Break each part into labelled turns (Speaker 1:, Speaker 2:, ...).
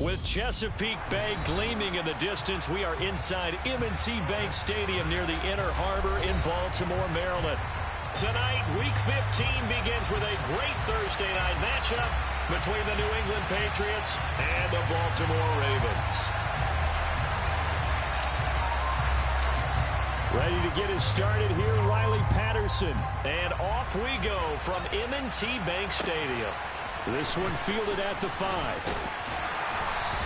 Speaker 1: With Chesapeake Bay gleaming in the distance, we are inside M&T Bank Stadium near the Inner Harbor in Baltimore, Maryland. Tonight, Week 15 begins with a great Thursday night matchup between the New England Patriots and the Baltimore Ravens. Ready to get us started here, Riley Patterson. And off we go from M&T Bank Stadium. This one fielded at the 5.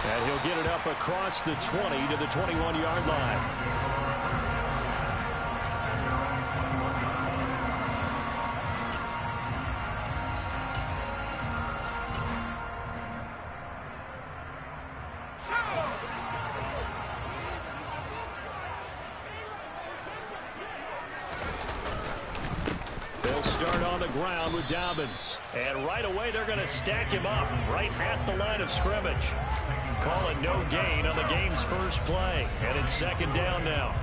Speaker 1: And he'll get it up across the 20 to the 21-yard line. Ground with Dobbins, and right away they're going to stack him up right at the line of scrimmage. Call it no gain on the game's first play, and it's second down now.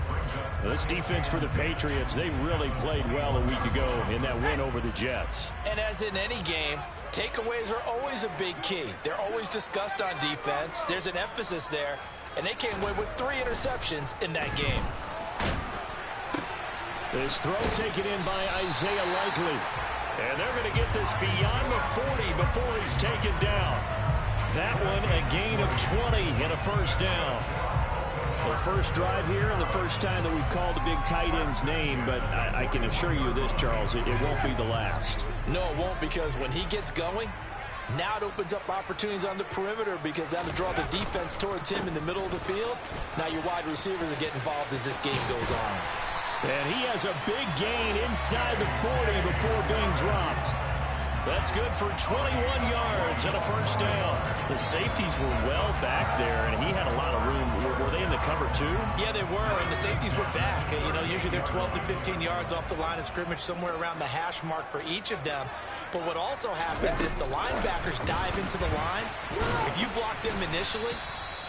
Speaker 1: This defense for the Patriots, they really played well a week ago in that win over the Jets.
Speaker 2: And as in any game, takeaways are always a big key. They're always discussed on defense. There's an emphasis there, and they came away with 3 interceptions in that game.
Speaker 1: This throw taken in by Isaiah Likely. And they're going to get this beyond the 40 before he's taken down. That one a gain of 20 and a first down. The first drive here and the first time that we've called the big tight end's name, but I can assure you this, Charles, it won't be the last.
Speaker 2: No, it won't, because when he gets going, now it opens up opportunities on the perimeter because that'll draw the defense towards him in the middle of the field. Now your wide receivers are getting involved as this game goes on.
Speaker 1: And he has a big gain inside the 40 before being dropped. That's good for 21 yards and a first down. The safeties were well back there, and he had a lot of room. Were they in the cover too?
Speaker 2: Yeah, they were, and the safeties were back. You know, usually they're 12 to 15 yards off the line of scrimmage, somewhere around the hash mark for each of them. But what also happens if the linebackers dive into the line, if you block them initially,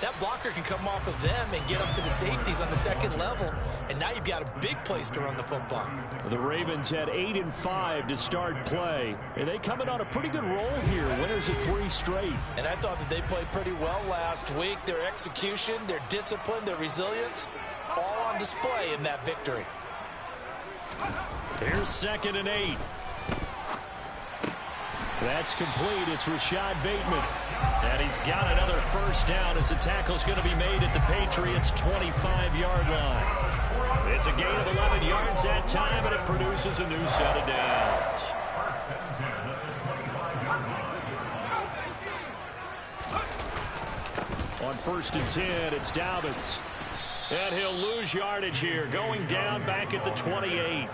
Speaker 2: that blocker can come off of them and get up to the safeties on the second level, and now you've got a big place to run the football.
Speaker 1: The Ravens had 8-5 to start play, and they come in on a pretty good roll here, winners of 3 straight.
Speaker 2: And I thought that they played pretty well last week. Their execution, their discipline, their resilience, all on display in that victory.
Speaker 1: Here's 2nd and 8. That's complete. It's Rashad Bateman. And he's got another first down as the tackle's going to be made at the Patriots' 25-yard line. It's a gain of 11 yards that time, and it produces a new set of downs. On 1st and 10, it's Dobbins. And he'll lose yardage here, going down back at the 28.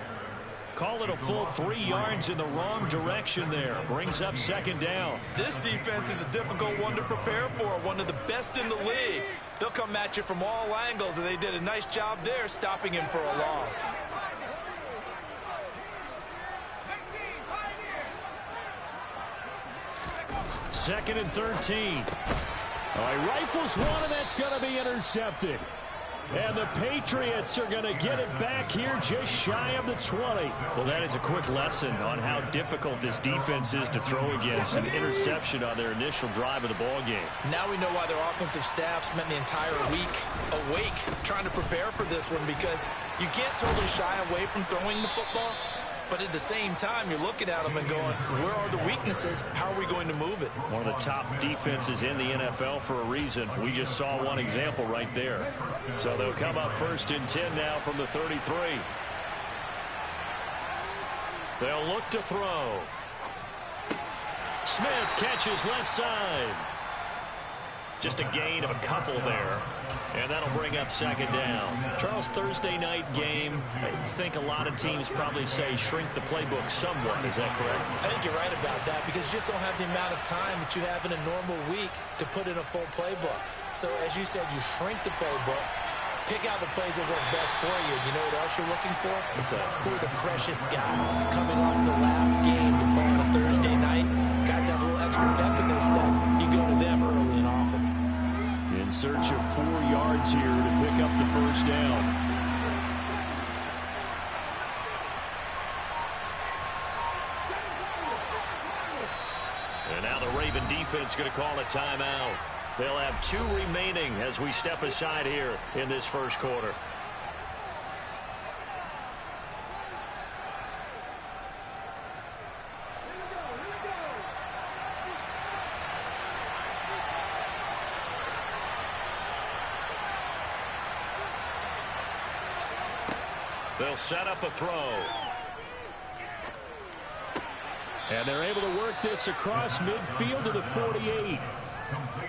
Speaker 1: Call it a full 3 yards in the wrong direction there. Brings up 2nd down.
Speaker 2: This defense is a difficult one to prepare for, one of the best in the league. They'll come at you from all angles, and they did a nice job there stopping him for a loss.
Speaker 1: Second and 13. Oh, he rifles one, and that's going to be intercepted. And the Patriots are going to get it back here just shy of the 20. Well, that is a quick lesson on how difficult this defense is to throw against. An interception on their initial drive of the ball game.
Speaker 2: Now we know why their offensive staff spent the entire week awake trying to prepare for this one, because you can't totally shy away from throwing the football. But at the same time, you're looking at them and going, where are the weaknesses? How are we going to move it?
Speaker 1: One of the top defenses in the NFL for a reason. We just saw one example right there. So they'll come up 1st and 10 now from the 33. They'll look to throw. Smith catches left side. Just a gain of a couple there. And that'll bring up 2nd down. Charles, Thursday night game, I think a lot of teams probably say shrink the playbook somewhat. Is that correct?
Speaker 2: I think you're right about that, because you just don't have the amount of time that you have in a normal week to put in a full playbook. So as you said, you shrink the playbook, pick out the plays that work best for you. You know what else you're looking for?
Speaker 1: What's that?
Speaker 2: Who are the freshest guys coming off the last game to play on a Thursday night? Guys have a little extra pep in their step. You go to them early and often.
Speaker 1: In search of 4 yards here to pick up the first down. And now the Raven defense going to call a timeout. They'll have 2 remaining as we step aside here in this first quarter. They'll set up a throw.
Speaker 3: And they're able to work this across midfield to the 48.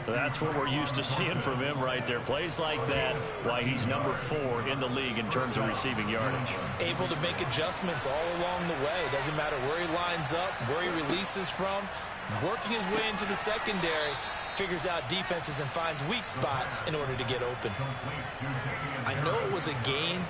Speaker 1: That's what we're used to seeing from him right there. Plays like that, why he's number 4 in the league in terms of receiving yardage.
Speaker 2: Able to make adjustments all along the way. Doesn't matter where he lines up, where he releases from. Working his way into the secondary, figures out defenses and finds weak spots in order to get open. I know it was a gain,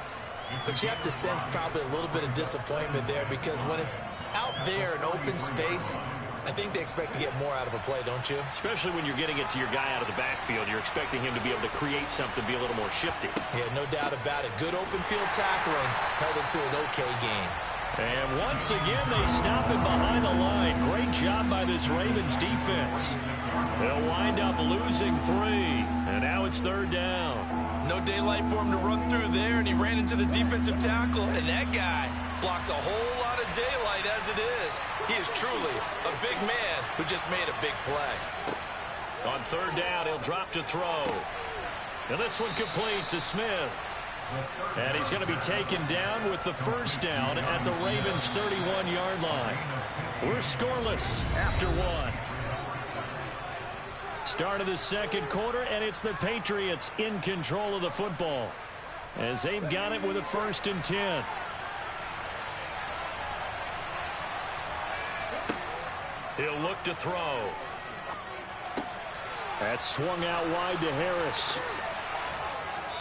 Speaker 2: but you have to sense probably a little bit of disappointment there, because when it's out there in open space, I think they expect to get more out of a play, don't you?
Speaker 1: Especially when you're getting it to your guy out of the backfield. You're expecting him to be able to create something, be a little more shifty.
Speaker 2: Yeah, no doubt about it. Good open field tackling held it to an okay game.
Speaker 1: And once again, they stop it behind the line. Great job by this Ravens defense. They'll wind up losing 3, and now it's 3rd down.
Speaker 2: No daylight for him to run through there, and he ran into the defensive tackle, and that guy blocks a whole lot of daylight as it is. He is truly a big man who just made a big play.
Speaker 1: On 3rd down, he'll drop to throw. And this one complete to Smith. And he's going to be taken down with the 1st down at the Ravens' 31-yard line. We're scoreless after 1. Start of the second quarter, and it's the Patriots in control of the football as they've got it with a 1st and 10. He'll look to throw. That's swung out wide to Harris.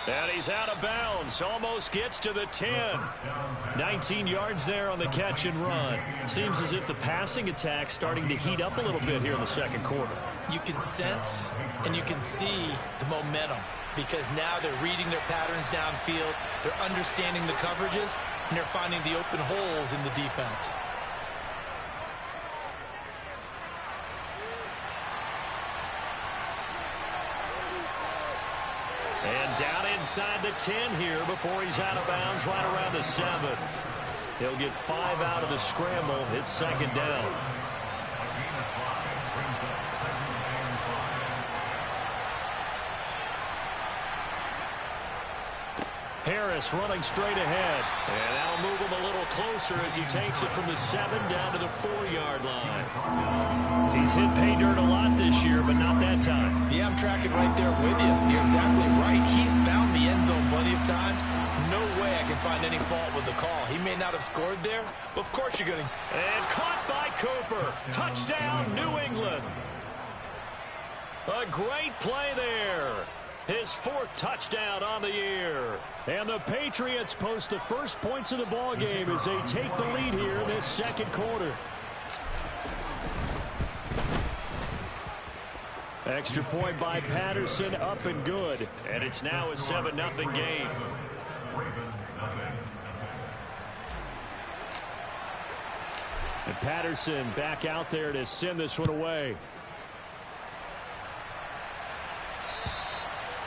Speaker 1: And he's out of bounds. Almost gets to the 10. 19 yards there on the catch and run. Seems as if the passing attack's starting to heat up a little bit here in the second quarter.
Speaker 2: You can sense and you can see the momentum, because now they're reading their patterns downfield, they're understanding the coverages, and they're finding the open holes in the defense.
Speaker 1: And down inside the 10 here before he's out of bounds, right around the 7. He'll get 5 out of the scramble. It's 2nd down. Harris running straight ahead. And that'll move him a little closer as he takes it from the 7 down to the 4-yard line. He's hit pay dirt a lot this year, but not that time.
Speaker 2: Yeah, I'm tracking right there with you. You're exactly right. He's found the end zone plenty of times. No way I can find any fault with the call. He may not have scored there, but of course you're going to...
Speaker 1: And caught by Cooper. Touchdown, New England. A great play there. His 4th touchdown on the year. And the Patriots post the first points of the ball game as they take the lead here in this second quarter. Extra point by Patterson, up and good. And it's now a 7-0 game. And Patterson back out there to send this one away.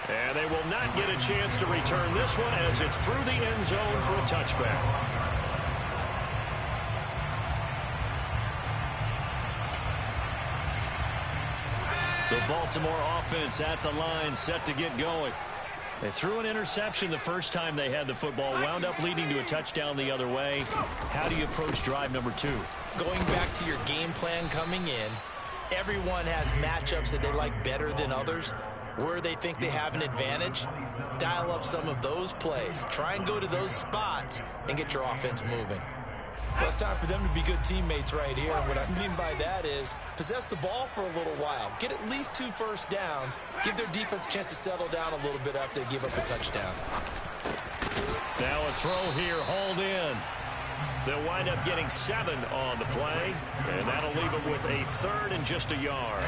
Speaker 1: And they will not get a chance to return this one as it's through the end zone for a touchback. The Baltimore offense at the line, set to get going. They threw an interception the first time they had the football, wound up leading to a touchdown the other way. How do you approach drive number 2?
Speaker 2: Going back to your game plan coming in, everyone has matchups that they like better than others. Where they think they have an advantage, dial up some of those plays. Try and go to those spots and get your offense moving. Well, it's time for them to be good teammates right here. And what I mean by that is possess the ball for a little while. Get at least 2 first downs. Give their defense a chance to settle down a little bit after they give up a touchdown.
Speaker 1: Now a throw here, hauled in. They'll wind up getting 7 on the play, and that'll leave them with a 3rd and just a yard.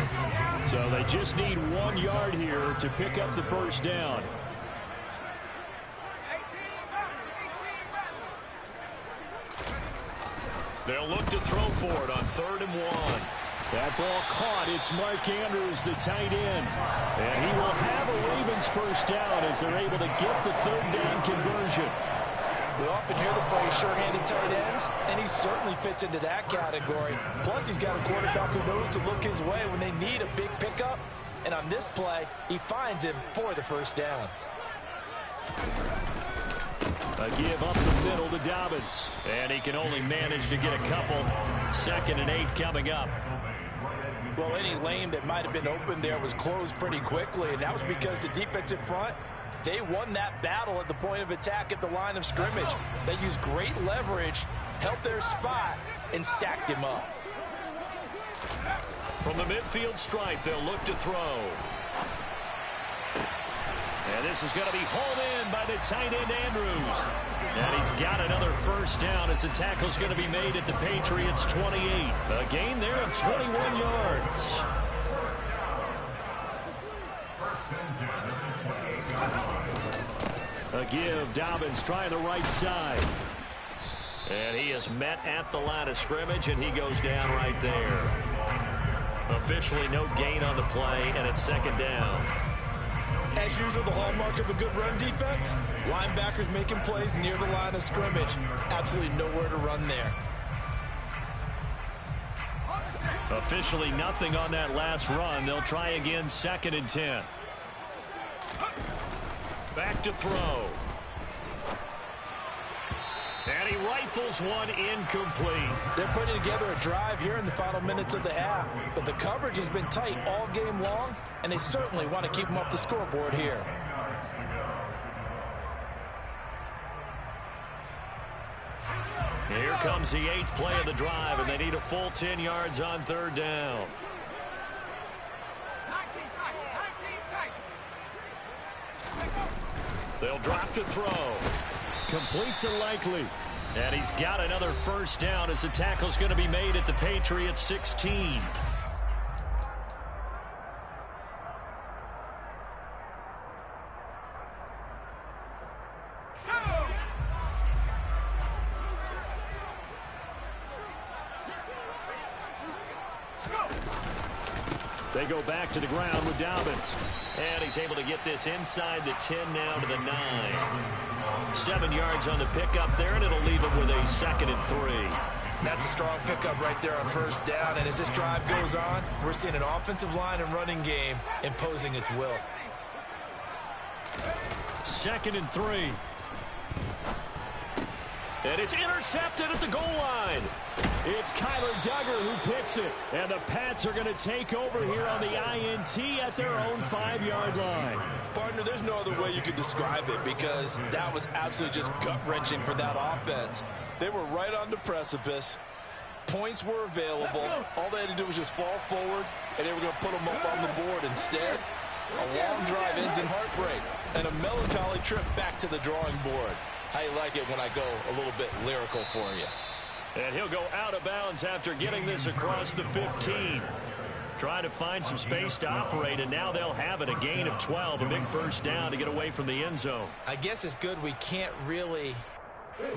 Speaker 1: So they just need 1 yard here to pick up the first down. They'll look to throw for it on 3rd and 1.
Speaker 3: That ball caught. It's Mark Andrews, the tight end. And he will have a Ravens first down as they're able to get the third down conversion.
Speaker 2: We often hear the phrase sure-handed tight ends, and he certainly fits into that category. Plus, he's got a quarterback who knows to look his way when they need a big pickup. And on this play, he finds him for the first down.
Speaker 3: A give up the middle to Dobbins. And he can only manage to get a couple. 2nd and 8 coming up.
Speaker 2: Well, any lane that might have been open there was closed pretty quickly, and that was because the defensive front, they won that battle at the point of attack at the line of scrimmage. They used great leverage, held their spot, and stacked him up.
Speaker 3: From the midfield stripe, they'll look to throw. And this is going to be hauled in by the tight end, Andrews. And he's got another first down as the tackle's going to be made at the Patriots' 28. A gain there of 21 yards. A give. Dobbins trying the right side. And he is met at the line of scrimmage, and he goes down right there. Officially no gain on the play, and it's 2nd down.
Speaker 2: As usual, the hallmark of a good run defense, linebackers making plays near the line of scrimmage. Absolutely nowhere to run there.
Speaker 3: Officially nothing on that last run. They'll try again, 2nd and 10. Back to throw. And he rifles one incomplete.
Speaker 2: They're putting together a drive here in the final minutes of the half, but the coverage has been tight all game long, and they certainly want to keep them up the scoreboard here.
Speaker 3: Here comes the 8th play of the drive, and they need a full 10 yards on 3rd down. They'll drop to throw. Complete to Likely. And he's got another first down as the tackle's going to be made at the Patriots' 16. They go back to the ground with Dobbins. And he's able to get this inside the 10 now to the 9. 7 yards on the pickup there, and it'll leave him with a 2nd and 3.
Speaker 2: That's a strong pickup right there on first down, and as this drive goes on, we're seeing an offensive line and running game imposing its will.
Speaker 3: 2nd and 3. And it's intercepted at the goal line. It's Kyler Duggar who picks it. And the Pats are going to take over here on the INT at their own 5-yard line.
Speaker 2: Partner, there's no other way you could describe it because that was absolutely just gut-wrenching for that offense. They were right on the precipice. Points were available. All they had to do was just fall forward, and they were going to put them up on the board. Instead, a long drive ends in heartbreak and a melancholy trip back to the drawing board. How you like it when I go a little bit lyrical for you?
Speaker 3: And he'll go out of bounds after getting this across the 15. Trying to find some space to operate, and now they'll have it. A gain of 12, a big first down to get away from the end zone.
Speaker 2: I guess it's good we can't really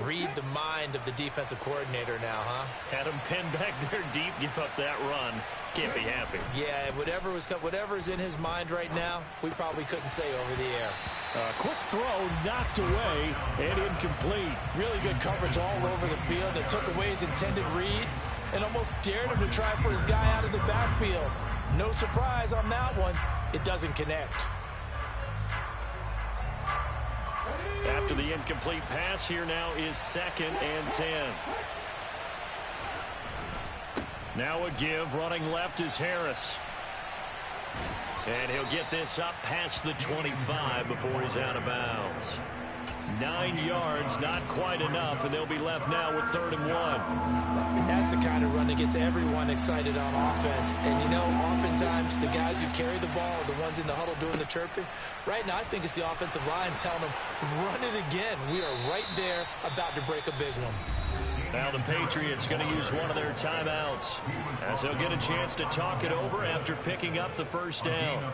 Speaker 2: read the mind of the defensive coordinator now, huh?
Speaker 3: Had him pinned back there deep, give up that run. Can't be happy.
Speaker 2: Yeah, whatever's in his mind right now, we probably couldn't say over the air.
Speaker 3: Quick throw knocked away and incomplete.
Speaker 2: Really good coverage all over the field. It took away his intended read and almost dared him to try for his guy out of the backfield. No surprise on that one. It doesn't connect.
Speaker 3: After the incomplete pass, here now is 2nd and 10. Now a give. Running left is Harris. And he'll get this up past the 25 before he's out of bounds. 9 yards, not quite enough, and they'll be left now with 3rd and 1.
Speaker 2: That's the kind of run that gets everyone excited on offense. And, you know, oftentimes the guys who carry the ball are the ones in the huddle doing the chirping. Right now, I think it's the offensive line telling them, run it again. We are right there about to break a big one.
Speaker 3: Now the Patriots going to use one of their timeouts as they'll get a chance to talk it over after picking up the first down.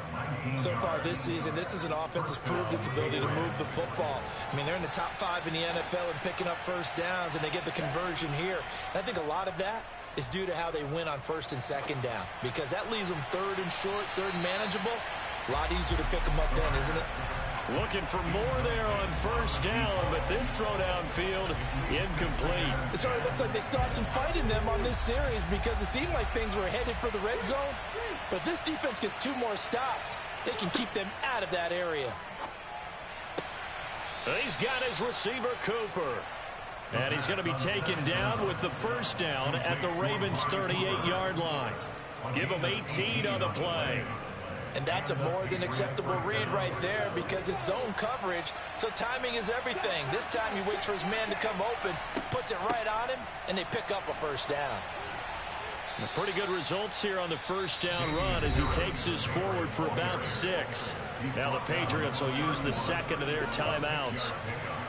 Speaker 2: So far this season, this is an offense that's proved its ability to move the football. I mean, they're in the top 5 in the NFL and picking up first downs, and they get the conversion here. And I think a lot of that is due to how they win on first and second down, because that leaves them third and short, third and manageable. A lot easier to pick them up then, isn't it?
Speaker 3: Looking for more there on first down, but this throw downfield incomplete.
Speaker 4: So it looks like they still have some fight in them on this series, because it seemed like things were headed for the red zone. But this defense gets 2 more stops. They can keep them out of that area.
Speaker 3: He's got his receiver, Cooper. And he's going to be taken down with the first down at the Ravens' 38-yard line. Give him 18 on the play.
Speaker 2: And that's a more than acceptable read right there, because it's zone coverage, so timing is everything. This time he waits for his man to come open, puts it right on him, and they pick up a first down.
Speaker 3: Pretty good results here on the first down run as he takes us forward for about 6. Now the Patriots will use the second of their timeouts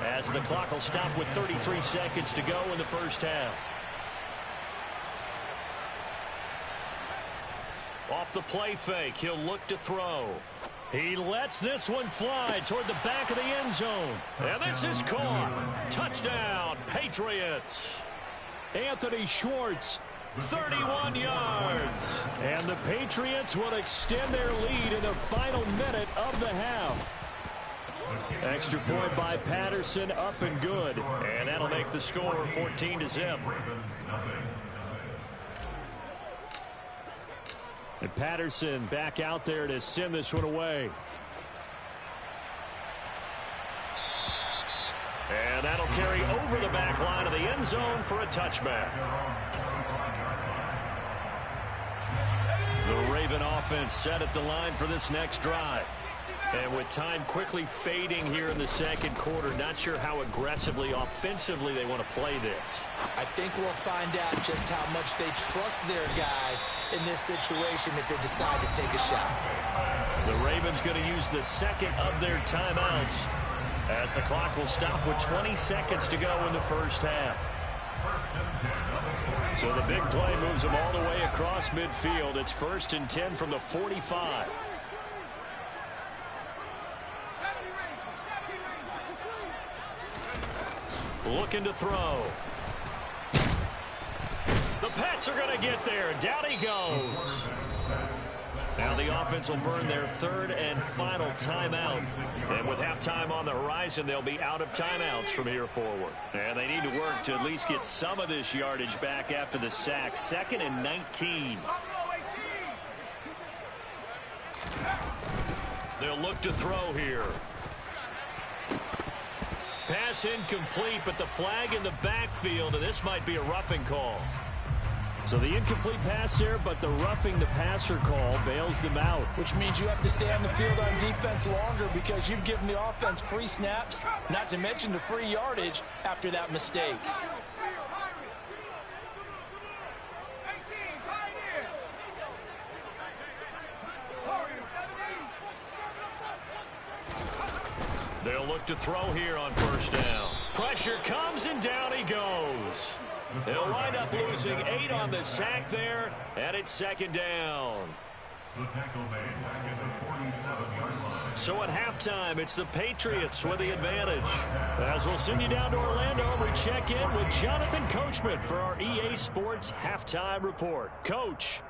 Speaker 3: as the clock will stop with 33 seconds to go in the first half. Off the play fake, he'll look to throw. He lets this one fly toward the back of the end zone. And this is caught. Touchdown, Patriots. Anthony Schwartz, 31 yards. And the Patriots will extend their lead in the final minute of the half. Extra point by Patterson, up and good. And that'll make the score 14-0. And Patterson back out there to send this one away. And that'll carry over the back line of the end zone for a touchback. The Raven offense set at the line for this next drive. And with time quickly fading here in the second quarter, not sure how aggressively, offensively they want to play this.
Speaker 2: I think we'll find out just how much they trust their guys in this situation if they decide to take a shot.
Speaker 3: The Ravens going to use the second of their timeouts as the clock will stop with 20 seconds to go in the first half. So the big play moves them all the way across midfield. It's 1st and 10 from the 45. Looking to throw. The Pats are going to get there. Down he goes. Now the offense will burn their third and final timeout. And with halftime on the horizon, they'll be out of timeouts from here forward. And they need to work to at least get some of this yardage back after the sack. 2nd and 19. They'll look to throw here. Pass incomplete, but the flag in the backfield, and this might be a roughing call. So the incomplete pass there, but the roughing the passer call bails them out.
Speaker 4: Which means you have to stay on the field on defense longer because you've given the offense free snaps, not to mention the free yardage after that mistake.
Speaker 3: They'll look to throw here on first down. Pressure comes and down he goes. They'll wind up losing 8 on the sack there, and it's 2nd down. So at halftime, it's the Patriots with the advantage. As we'll send you down to Orlando, we check in with Jonathan Coachman for our EA Sports Halftime Report. Coach.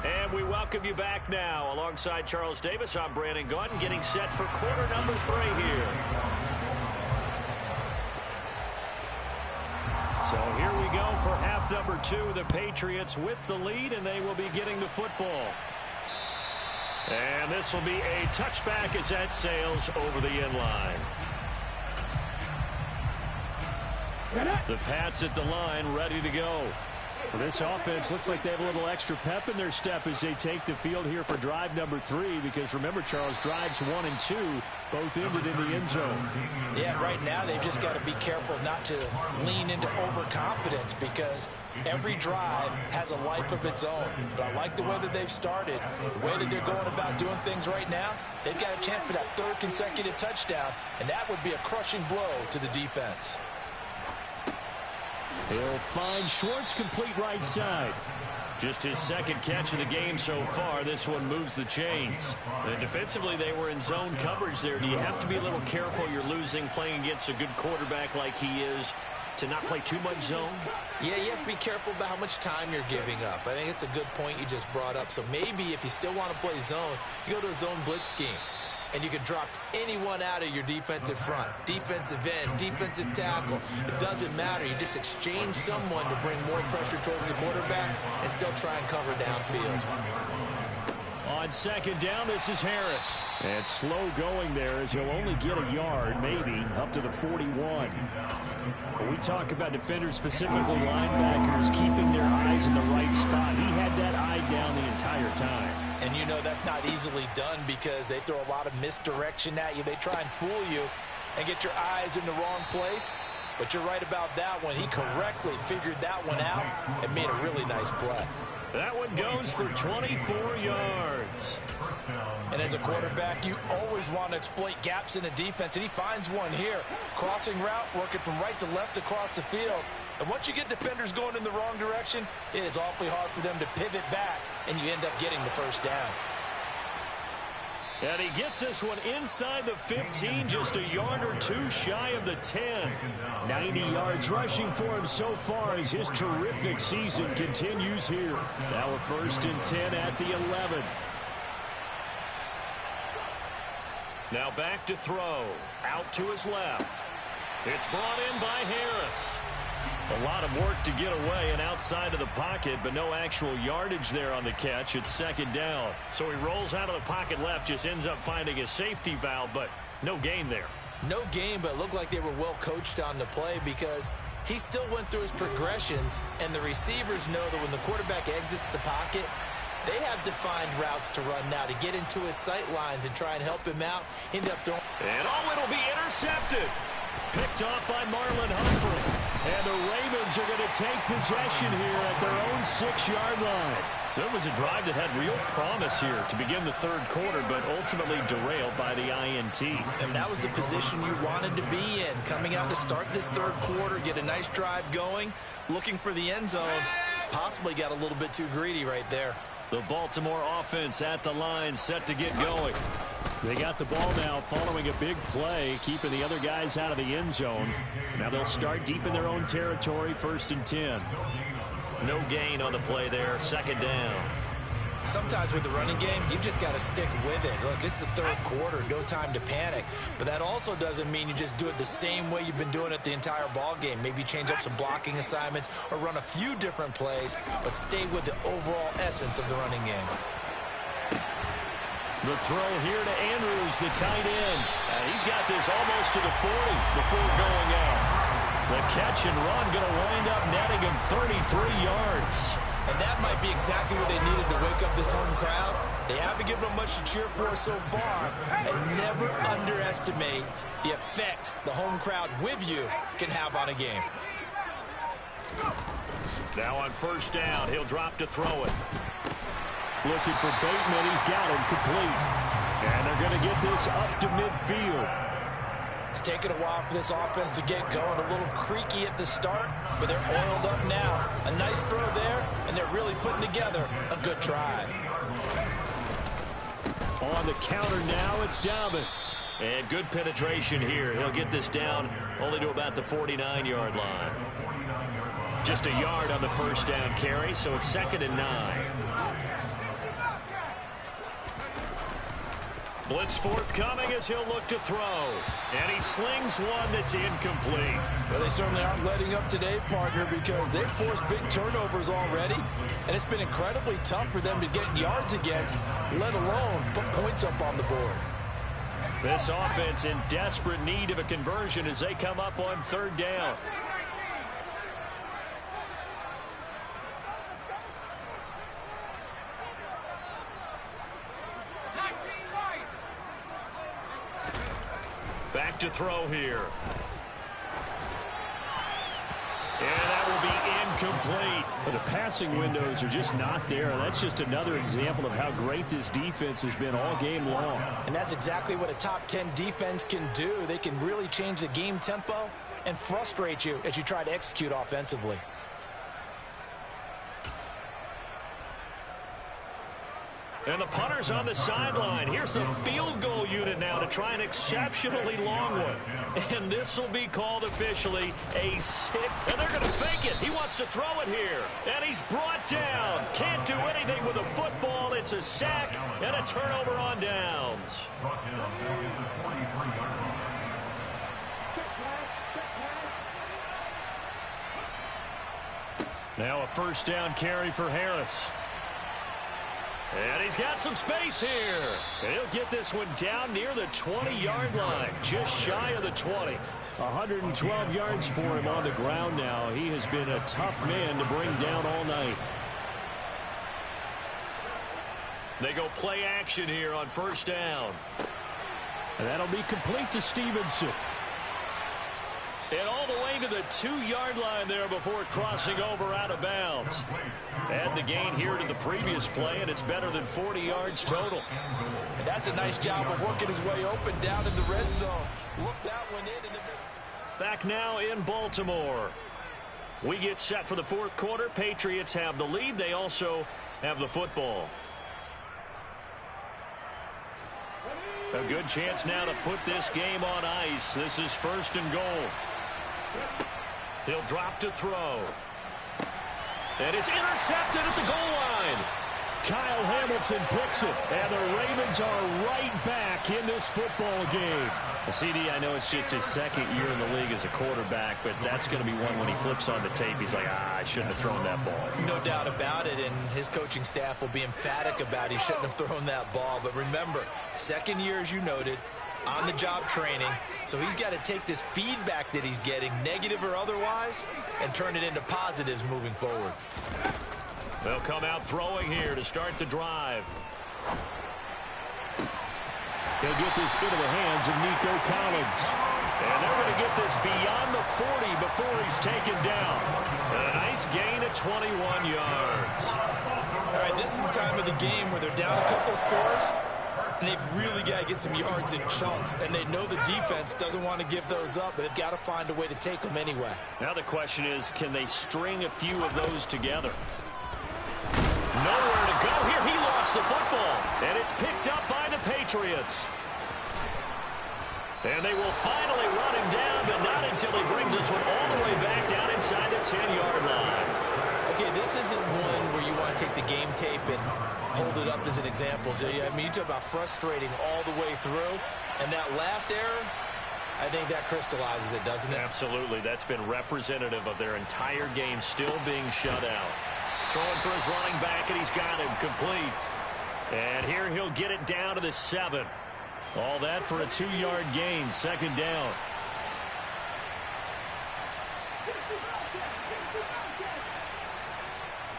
Speaker 3: And we welcome you back now. Alongside Charles Davis, I'm Brandon Gaudin, getting set for quarter number 3 here. So here we go for half number 2. The Patriots with the lead, and they will be getting the football. And this will be a touchback as that sails over the end line. The Pats at the line, ready to go. Well, this offense looks like they have a little extra pep in their step as they take the field here for drive number 3, because remember, Charles, drives 1 and 2 both ended in the end zone.
Speaker 4: Yeah, right now they've just got to be careful not to lean into overconfidence, because every drive has a life of its own. But I like the way that they've started, the way that they're going about doing things right now. They've got a chance for that 3rd consecutive touchdown, and that would be a crushing blow to the defense.
Speaker 3: He'll find Schwartz complete right side. Just his second catch of the game so far. This one moves the chains. And defensively, they were in zone coverage there. Do you have to be a little careful? You're losing playing against a good quarterback like he is to not play too much zone?
Speaker 4: Yeah, you have to be careful about how much time you're giving up. I think it's a good point you just brought up. So maybe if you still want to play zone, you go to a zone blitz scheme. And you can drop anyone out of your defensive front. Defensive end, defensive tackle. It doesn't matter. You just exchange someone to bring more pressure towards the quarterback and still try and cover downfield.
Speaker 3: On second down, this is Harris. And slow going there as he'll only get a yard, maybe, up to the 41. When we talk about defenders, specifically linebackers, keeping their eyes in the right spot, he had that eye down the entire time.
Speaker 4: And you know that's not easily done because they throw a lot of misdirection at you. They try and fool you and get your eyes in the wrong place. But you're right about that one. He correctly figured that one out and made a really nice play.
Speaker 3: That one goes for 24 yards.
Speaker 4: And as a quarterback, you always want to exploit gaps in a defense, and he finds one here. Crossing route, working from right to left across the field. And once you get defenders going in the wrong direction, it is awfully hard for them to pivot back, and you end up getting the first down.
Speaker 3: And he gets this one inside the 15, just a yard or two shy of the 10. 90 yards rushing for him so far as his terrific season continues here. Now a 1st and 10 at the 11. Now back to throw. Out to his left. It's brought in by Harris. A lot of work to get away and outside of the pocket, but no actual yardage there on the catch. It's 2nd down. So he rolls out of the pocket left, just ends up finding a safety valve, but no gain there.
Speaker 4: No gain, but it looked like they were well coached on the play because he still went through his progressions, and the receivers know that when the quarterback exits the pocket, they have defined routes to run now to get into his sight lines and try and help him out. End up throwing.
Speaker 3: And it'll be intercepted. Picked off by Marlon Humphrey. And the Ravens are going to take possession here at their own 6-yard line. So it was a drive that had real promise here to begin the 3rd quarter, but ultimately derailed by the INT.
Speaker 4: And that was the position you wanted to be in. Coming out to start this 3rd quarter, get a nice drive going, looking for the end zone. Possibly got a little bit too greedy right there.
Speaker 3: The Baltimore offense at the line, set to get going. They got the ball now following a big play, keeping the other guys out of the end zone. Now they'll start deep in their own territory, 1st and 10. No gain on the play there, 2nd down.
Speaker 4: Sometimes with the running game, you've just got to stick with it. Look, it's the 3rd quarter, no time to panic. But that also doesn't mean you just do it the same way you've been doing it the entire ball game. Maybe change up some blocking assignments or run a few different plays, but stay with the overall essence of the running game.
Speaker 3: The throw here to Andrews, the tight end. And he's got this almost to the 40 before going out. The catch and run going to wind up netting him 33 yards.
Speaker 4: And that might be exactly what they needed to wake up this home crowd. They haven't given them much to cheer for so far. And never underestimate the effect the home crowd with you can have on a game.
Speaker 3: Now on 1st down, he'll drop to throw it. Looking for Bateman. He's got him complete. And they're going to get this up to midfield.
Speaker 4: It's taken a while for this offense to get going. A little creaky at the start, but they're oiled up now. A nice throw there, and they're really putting together a good drive.
Speaker 3: On the counter now, it's Dobbins. And good penetration here. He'll get this down only to about the 49-yard line. Just a yard on the 1st down carry, so it's 2nd and 9. Blitz forthcoming as he'll look to throw. And he slings one that's incomplete.
Speaker 4: Well, they certainly aren't letting up today, partner, because they've forced big turnovers already. And it's been incredibly tough for them to get yards against, let alone put points up on the board.
Speaker 3: This offense in desperate need of a conversion as they come up on 3rd down. Back to throw here. And that will be incomplete. But the passing windows are just not there. That's just another example of how great this defense has been all game long.
Speaker 4: And that's exactly what a top 10 defense can do. They can really change the game tempo and frustrate you as you try to execute offensively.
Speaker 3: And the punter's on the sideline. Here's the field goal unit now to try an exceptionally long one. And this will be called officially a sick. And they're going to fake it. He wants to throw it here. And he's brought down. Can't do anything with a football. It's a sack and a turnover on downs. Now a first down carry for Harris. And he's got some space here. And he'll get this one down near the 20-yard line, just shy of the 20. 112 yards for him on the ground now. He has been a tough man to bring down all night. They go play action here on first down. And that'll be complete to Stevenson. And all the way to the 2-yard line there before crossing over out of bounds. Add the gain here to the previous play, and it's better than 40 yards total.
Speaker 4: And that's a nice job of working his way open down in the red zone. Look that one in the middle.
Speaker 3: Back now in Baltimore. We get set for the fourth quarter. Patriots have the lead. They also have the football. A good chance now to put this game on ice. This is first and goal. He'll drop to throw. And it's intercepted at the goal line. Kyle Hamilton picks it. And the Ravens are right back in this football game. CD, I know it's just his second year in the league as a quarterback, but that's going to be one when he flips on the tape. He's like, I shouldn't have thrown that ball.
Speaker 4: No doubt about it, and his coaching staff will be emphatic about he shouldn't have thrown that ball. But remember, second year, as you noted, on-the-job training, so he's got to take this feedback that he's getting, negative or otherwise, and turn it into positives moving forward.
Speaker 3: They'll come out throwing here to start the drive. They'll get this into the hands of Nico Collins. And they're going to get this beyond the 40 before he's taken down. And a nice gain of 21 yards.
Speaker 4: All right, this is the time of the game where they're down a couple of scores, and they've really got to get some yards in chunks. And they know the defense doesn't want to give those up, but they've got to find a way to take them anyway.
Speaker 3: Now the question is, can they string a few of those together? Nowhere to go here. He lost the football. And it's picked up by the Patriots. And they will finally run him down, but not until he brings this one all the way back down inside the 10-yard line.
Speaker 4: Okay, this isn't one where you want to take the game tape and hold it up as an example, do you? I mean, you talk about frustrating all the way through. And that last error, I think that crystallizes it, doesn't it?
Speaker 3: Absolutely. That's been representative of their entire game still being shut out. Throwing for his running back, and he's got him complete. And here he'll get it down to the 7. All that for a 2-yard gain, second down.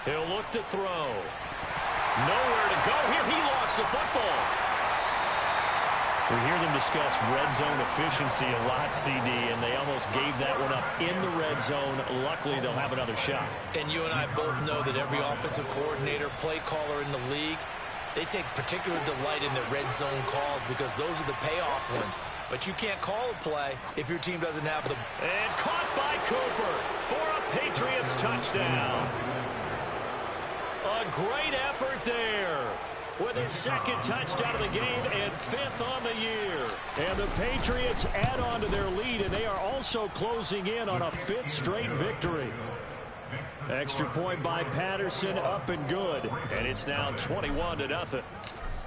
Speaker 3: He'll look to throw. Nowhere to go here. He lost the football. We hear them discuss red zone efficiency a lot, CD, and they almost gave that one up in the red zone. Luckily, they'll have another shot.
Speaker 4: And you and I both know that every offensive coordinator, play caller in the league, they take particular delight in their red zone calls because those are the payoff ones. But you can't call a play if your team doesn't have the...
Speaker 3: And caught by Cooper for a Patriots touchdown. A great effort there with his second touchdown of the game and 5th on the year. And the Patriots add on to their lead, and they are also closing in on a 5th straight victory. Extra point by Patterson, up and good. And it's now 21-0.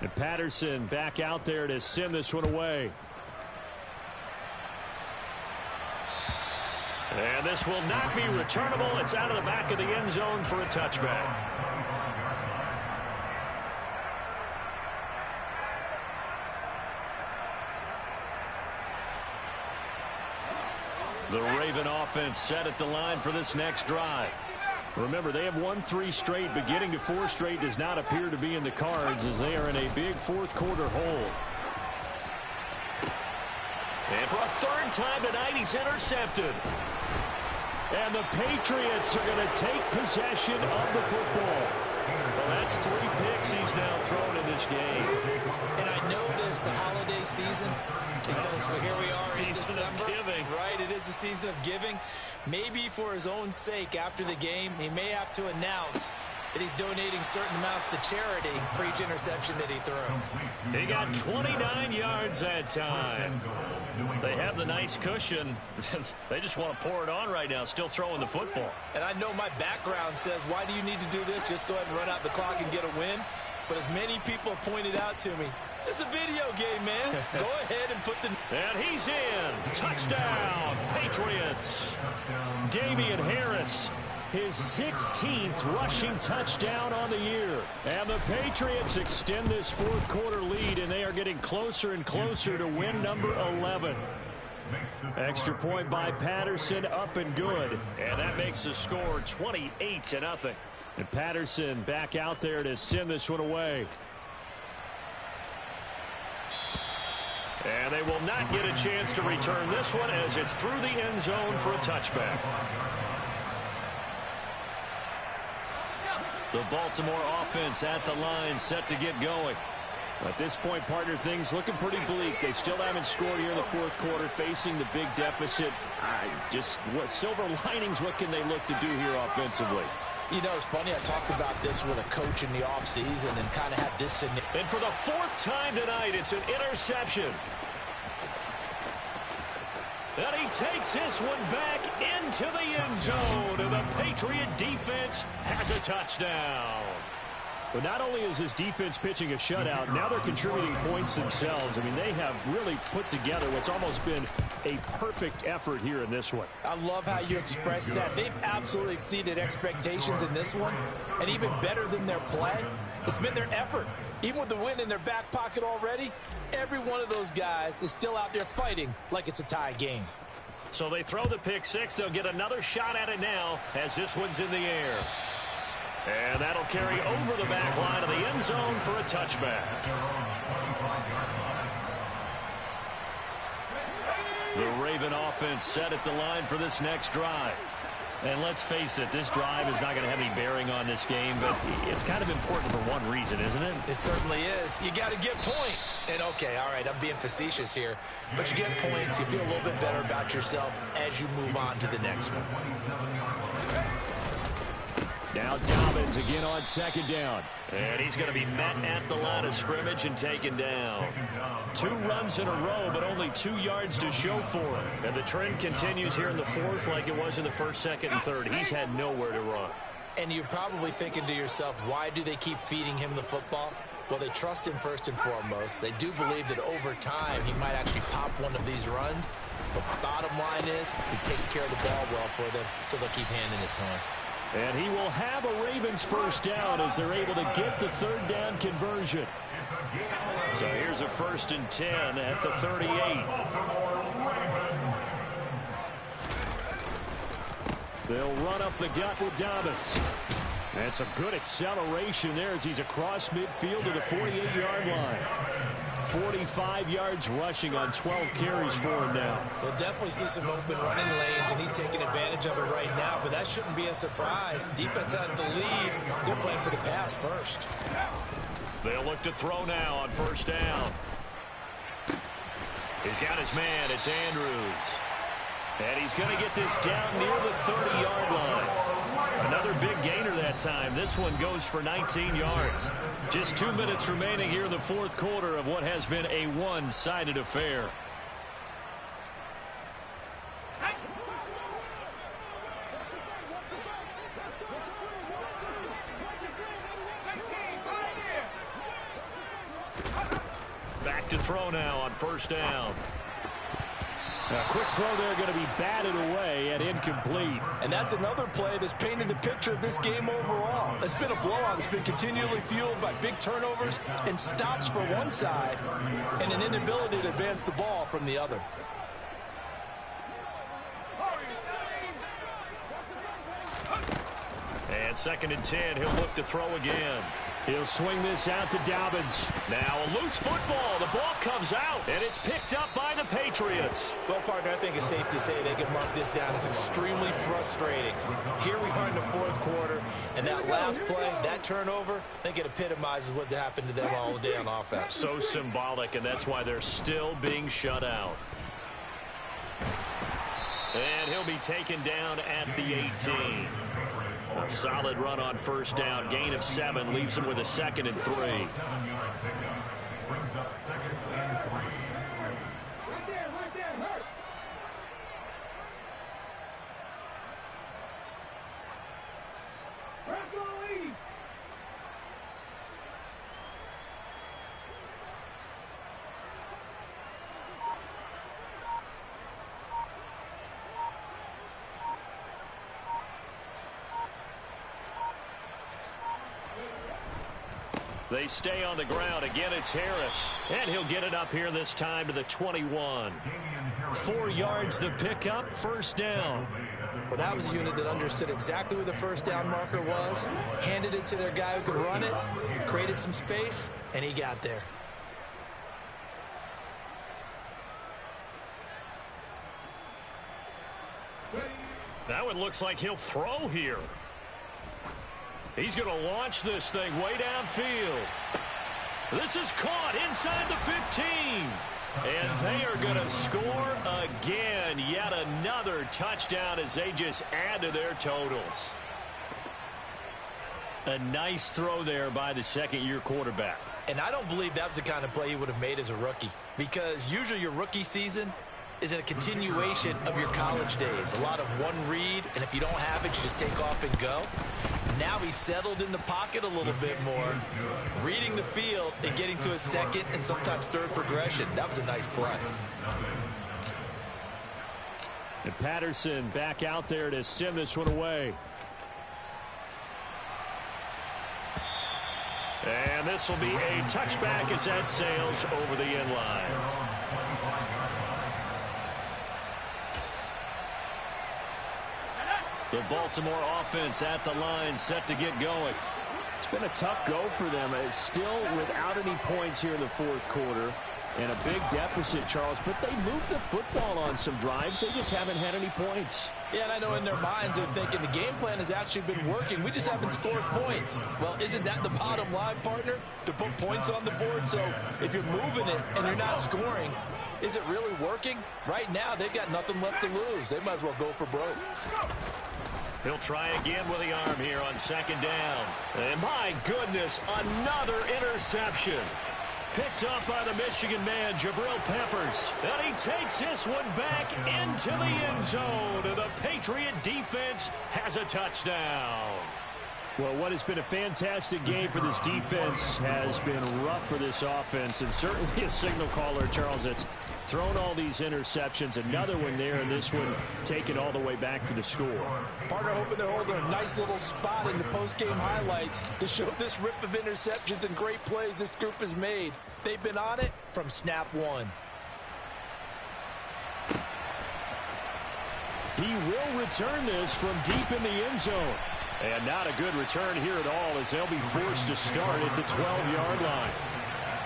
Speaker 3: And Patterson back out there to send this one away. And this will not be returnable. It's out of the back of the end zone for a touchback. The Raven offense set at the line for this next drive. Remember, they have won 3 straight, but getting to 4 straight does not appear to be in the cards as they are in a big fourth quarter hole. And for a 3rd time tonight, he's intercepted. And the Patriots are going to take possession of the football. Well, that's 3 picks he's now thrown in this game.
Speaker 4: And I know this, the holiday season, because here we are in December, right? It is the season of giving. Maybe for his own sake, after the game, he may have to announce And he's donating certain amounts to charity for each interception that he threw.
Speaker 3: He got 29 yards that time. They have the nice cushion. They just want to pour it on right now, still throwing the football.
Speaker 4: And I know my background says, why do you need to do this? Just go ahead and run out the clock and get a win. But as many people pointed out to me, it's a video game, man. Go ahead and put the...
Speaker 3: And he's in. Touchdown, Patriots. Damian Harris, his 16th rushing touchdown on the year. And the Patriots extend this fourth quarter lead, and they are getting closer and closer to win number 11. Extra point by Patterson, up and good. And that makes the score 28-0. And Patterson back out there to send this one away. And they will not get a chance to return this one as it's through the end zone for a touchback. The Baltimore offense at the line, set to get going. At this point, partner, things looking pretty bleak. They still haven't scored here in the fourth quarter, facing the big deficit. What silver linings, what can they look to do here offensively?
Speaker 4: You know, it's funny, I talked about this with a coach in the offseason and kind of had this in the...
Speaker 3: And for the fourth time tonight, it's an interception. And he takes this one back into the end zone, and the Patriot defense has a touchdown. But not only is this defense pitching a shutout, now they're contributing points themselves. I mean, they have really put together what's almost been a perfect effort here in this one.
Speaker 4: I love how you express that. They've absolutely exceeded expectations in this one, and even better than their play, it's been their effort. Even with the win in their back pocket already, every one of those guys is still out there fighting like it's a tie game.
Speaker 3: So they throw the pick six. They'll get another shot at it now as this one's in the air. And that'll carry over the back line of the end zone for a touchback. The Raven offense set at the line for this next drive. And let's face it, this drive is not going to have any bearing on this game, but it's kind of important for one reason, isn't it?
Speaker 4: It certainly is. You got to get points. And, okay, all right, I'm being facetious here, but you get points, you feel a little bit better about yourself as you move on to the next one.
Speaker 3: Now Dobbins again on second down. And he's going to be met at the line of scrimmage and taken down. 2 runs in a row, but only 2 yards to show for him. And the trend continues here in the fourth like it was in the first, second, and third. He's had nowhere to run.
Speaker 4: And you're probably thinking to yourself, why do they keep feeding him the football? Well, they trust him first and foremost. They do believe that over time he might actually pop one of these runs. But the bottom line is he takes care of the ball well for them, so they'll keep handing it to him.
Speaker 3: And he will have a Ravens first down as they're able to get the third down conversion. So here's a 1st and 10 at the 38. They'll run up the gut with Dobbins. That's a good acceleration there as he's across midfield to the 48-yard line. 45 yards rushing on 12 carries for him now.
Speaker 4: We'll definitely see some open running lanes, and he's taking advantage of it right now, but that shouldn't be a surprise. Defense has the lead. They're playing for the pass first.
Speaker 3: They'll look to throw now on first down. He's got his man. It's Andrews. And he's going to get this down near the 30-yard line. Another big gainer that time. This one goes for 19 yards. Just 2 minutes remaining here in the fourth quarter of what has been a one-sided affair. Back to throw now on first down. A quick throw there going to be batted away and incomplete.
Speaker 4: And that's another play that's painted the picture of this game overall. It's been a blowout. It's been continually fueled by big turnovers and stops for one side and an inability to advance the ball from the other.
Speaker 3: And 2nd and 10, he'll look to throw again. He'll swing this out to Dobbins. Now a loose football. The ball comes out, and it's picked up by the Patriots.
Speaker 4: Well, partner, I think it's safe to say they can mark this down as extremely frustrating. Here we are in the fourth quarter, and that last play, that turnover, I think it epitomizes what happened to them all day on offense.
Speaker 3: So symbolic, and that's why they're still being shut out. And he'll be taken down at the 18. A solid run on first down. Gain of 7 leaves him with a 2nd and 3.
Speaker 5: 7 yards pickup. Brings up 2nd and 3. Right there, hurt. BigAl League.
Speaker 3: They stay on the ground. Again, it's Harris. And he'll get it up here this time to the 21. 4 yards the pickup, first down.
Speaker 4: Well, that was a unit that understood exactly where the first down marker was, handed it to their guy who could run it, created some space, and he got there.
Speaker 3: That one looks like he'll throw here. He's going to launch this thing way downfield. This is caught inside the 15. And they are going to score again. Yet another touchdown as they just add to their totals. A nice throw there by the second-year quarterback.
Speaker 4: And I don't believe that was the kind of play he would have made as a rookie, because usually your rookie season is a continuation of your college days. A lot of one read, and if you don't have it, you just take off and go. Now he's settled in the pocket a little bit more, reading the field and getting to a second and sometimes third progression. That was a nice play.
Speaker 3: And Patterson back out there to send this one away. And this will be a touchback as that sails over the end line. The Baltimore offense at the line, set to get going.
Speaker 6: It's been a tough go for them. It's still without any points here in the fourth quarter. And a big deficit, Charles. But they moved the football on some drives. They just haven't had any points.
Speaker 4: Yeah, and I know in their minds they're thinking the game plan has actually been working. We just haven't scored points. Well, isn't that the bottom line, partner? To put points on the board? So if you're moving it and you're not scoring, is it really working? Right now, they've got nothing left to lose. They might as well go for broke.
Speaker 3: He'll try again with the arm here on second down. And my goodness, another interception. Picked up by the Michigan man, Jabril Peppers. And he takes this one back into the end zone. And the Patriot defense has a touchdown.
Speaker 6: Well, what has been a fantastic game for this defense has been rough for this offense. And certainly a signal caller, Charles, that's thrown all these interceptions. Another one there, and this one taken all the way back for the score.
Speaker 4: Partner hoping they're holding a nice little spot in the post-game highlights to show this rip of interceptions and great plays this group has made. They've been on it from snap one.
Speaker 6: He will return this from deep in the end zone.
Speaker 3: And not a good return here at all as they'll be forced to start at the 12-yard line.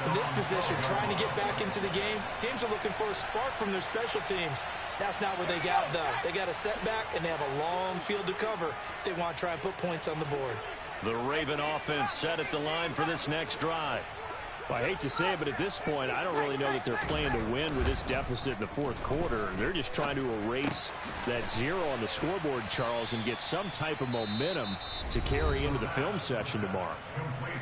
Speaker 4: In this position, trying to get back into the game, teams are looking for a spark from their special teams. That's not what they got, though. They got a setback, and they have a long field to cover if they want to try and put points on the board.
Speaker 3: The Raven offense set at the line for this next drive.
Speaker 6: Well, I hate to say it, but at this point, I don't really know that they're playing to win with this deficit in the fourth quarter. They're just trying to erase that 0 on the scoreboard, Charles, and get some type of momentum to carry into the film session tomorrow.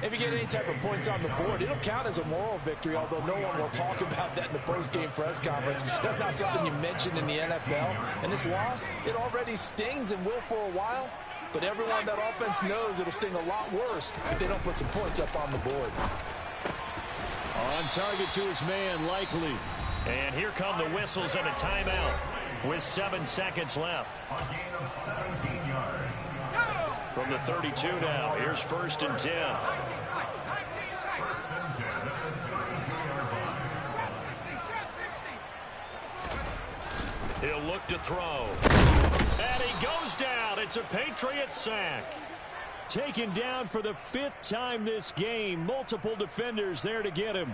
Speaker 4: If you get any type of points on the board, it'll count as a moral victory, although no one will talk about that in the post-game press conference. That's not something you mentioned in the NFL. And this loss, it already stings and will for a while. But everyone on that offense knows it'll sting a lot worse if they don't put some points up on the board.
Speaker 3: On target to his man, Likely. And here come the whistles and a timeout with 7 seconds left.
Speaker 5: A gain of 17 yards.
Speaker 3: From the 32 now, here's 1st and 10. He'll look to throw. And he goes down. It's a Patriot sack.
Speaker 6: Taken down for the 5th time this game. Multiple defenders there to get him.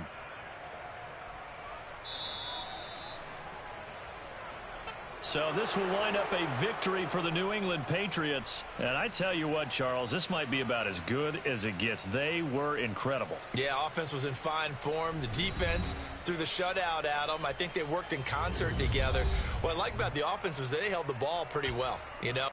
Speaker 3: So this will wind up a victory for the New England Patriots. And I tell you what, Charles, this might be about as good as it gets. They were incredible.
Speaker 4: Yeah, offense was in fine form. The defense threw the shutout at them. I think they worked in concert together. What I like about the offense was they held the ball pretty well, you know.